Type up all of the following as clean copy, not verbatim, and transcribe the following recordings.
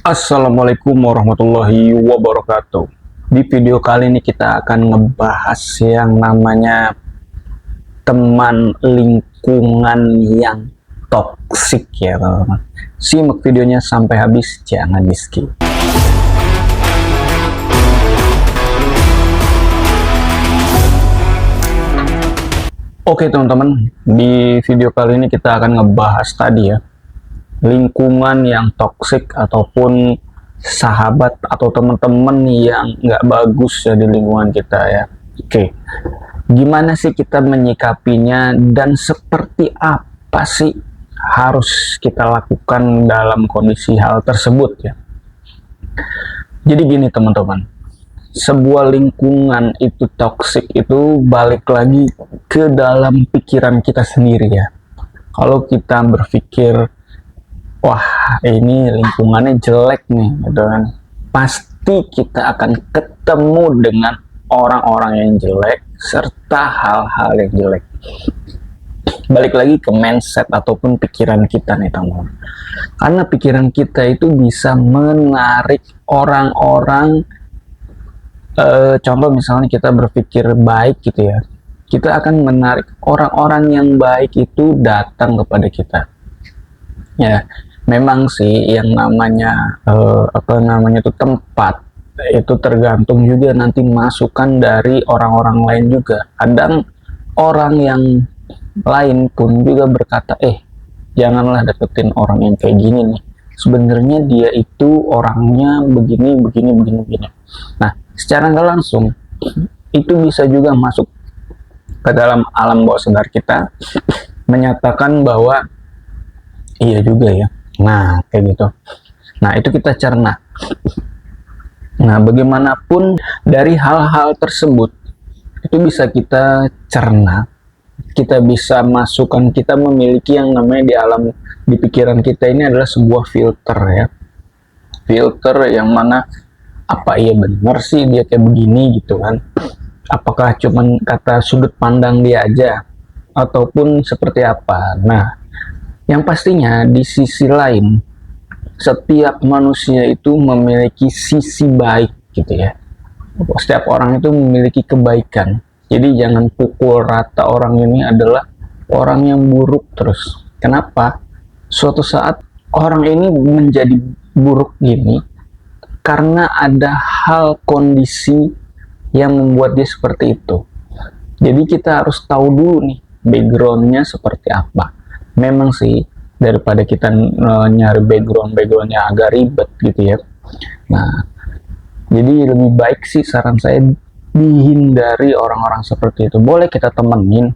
Assalamualaikum warahmatullahi wabarakatuh. Di video kali ini kita akan ngebahas yang namanya teman lingkungan yang toksik ya teman-teman. Simak videonya sampai habis, jangan di skip. Oke teman-teman, di video kali ini kita akan ngebahas tadi ya, lingkungan yang toksik ataupun sahabat atau teman-teman yang nggak bagus ya di lingkungan kita ya. Oke, gimana sih kita menyikapinya dan seperti apa sih harus kita lakukan dalam kondisi hal tersebut ya. Jadi gini teman-teman, sebuah lingkungan itu toksik itu balik lagi ke dalam pikiran kita sendiri ya. Kalau kita berpikir wah ini lingkungannya jelek nih gitu kan, pasti kita akan ketemu dengan orang-orang yang jelek serta hal-hal yang jelek. Balik lagi ke mindset ataupun pikiran kita nih teman-teman, karena pikiran kita itu bisa menarik orang-orang. Contoh misalnya kita berpikir baik gitu ya, kita akan menarik orang-orang yang baik itu datang kepada kita ya. Memang sih yang namanya itu tempat itu tergantung juga nanti masukan dari orang-orang lain juga. Kadang orang yang lain pun juga berkata, janganlah deketin orang yang kayak gini nih, sebenarnya dia itu orangnya begini begini begini begini. Nah, secara nggak langsung itu bisa juga masuk ke dalam alam bawah sadar kita, menyatakan bahwa iya juga ya. Nah, kayak gitu. Nah, itu kita cerna. Nah, bagaimanapun dari hal-hal tersebut, itu bisa kita cerna. Kita bisa masukkan, kita memiliki yang namanya di pikiran kita ini adalah sebuah filter ya. Filter yang mana, apa iya benar sih dia kayak begini gitu kan. Apakah cuman kata sudut pandang dia aja, ataupun seperti apa. Nah, yang pastinya di sisi lain, setiap manusia itu memiliki sisi baik gitu ya. Setiap orang itu memiliki kebaikan. Jadi jangan pukul rata orang ini adalah orang yang buruk terus. Kenapa? Suatu saat orang ini menjadi buruk gini karena ada hal kondisi yang membuat dia seperti itu. Jadi kita harus tahu dulu nih backgroundnya seperti apa. Memang sih daripada kita nyari backgroundnya agak ribet gitu ya. Nah, jadi lebih baik sih saran saya dihindari orang-orang seperti itu. Boleh kita temenin,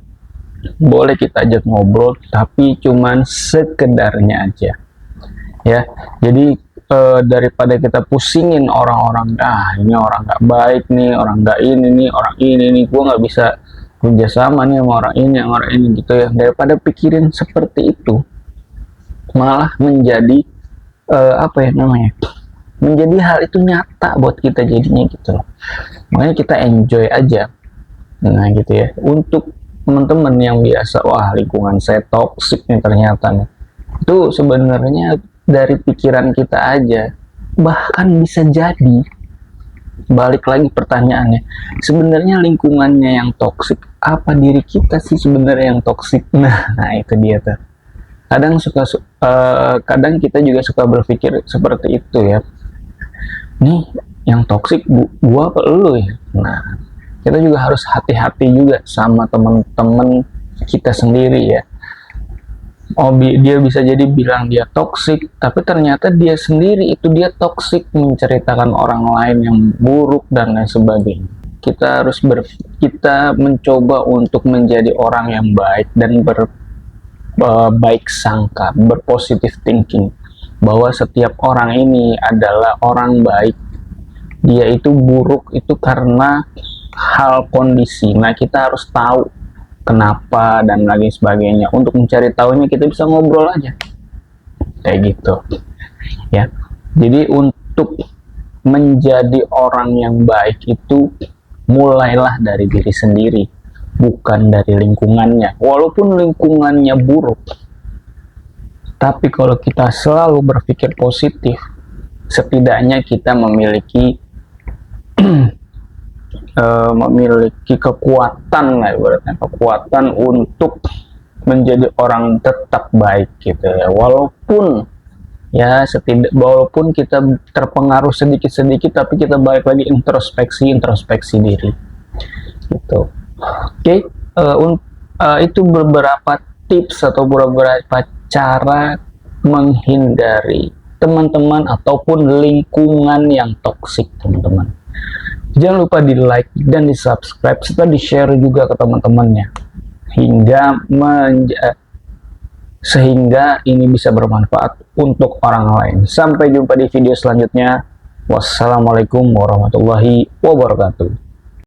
boleh kita ajak ngobrol, tapi cuman sekedarnya aja. Ya, jadi daripada kita pusingin orang-orang, ini orang nggak baik nih, orang nggak ini nih, orang ini nih, gue nggak bisa kerjasama nih sama orang ini gitu ya. Daripada pikirin seperti itu, malah menjadi menjadi hal itu nyata buat kita jadinya gitu loh. Makanya kita enjoy aja. Nah gitu ya, untuk teman-teman yang biasa, wah lingkungan saya toksik nih ternyata nih, itu sebenarnya dari pikiran kita aja. Bahkan bisa jadi, balik lagi pertanyaannya, sebenarnya lingkungannya yang toksik apa diri kita sih sebenarnya yang toksik? Nah itu dia tuh. Kadang kita juga suka berpikir seperti itu ya. Nih yang toksik gua apa lu ya? Nah, kita juga harus hati-hati juga sama teman-teman kita sendiri ya. Dia bisa jadi bilang dia toksik, tapi ternyata dia sendiri itu dia toksik, menceritakan orang lain yang buruk dan lain sebagainya. Kita mencoba untuk menjadi orang yang baik dan baik sangka, berpositif thinking bahwa setiap orang ini adalah orang baik. Dia itu buruk itu karena hal kondisi. Nah, kita harus tahu kenapa dan lagi sebagainya. Untuk mencari tahunya kita bisa ngobrol aja. Kayak gitu. Ya. Jadi untuk menjadi orang yang baik itu mulailah dari diri sendiri, bukan dari lingkungannya. Walaupun lingkungannya buruk, tapi kalau kita selalu berpikir positif, setidaknya kita memiliki memiliki kekuatan lah, ibaratnya kekuatan untuk menjadi orang tetap baik gitu ya, walaupun walaupun kita terpengaruh sedikit-sedikit, tapi kita balik lagi introspeksi diri gitu. Oke, itu beberapa tips atau beberapa cara menghindari teman-teman ataupun lingkungan yang toksik, teman-teman. Jangan lupa di like dan di subscribe serta di share juga ke teman-temannya sehingga ini bisa bermanfaat untuk orang lain. Sampai jumpa di video selanjutnya. Wassalamualaikum warahmatullahi wabarakatuh.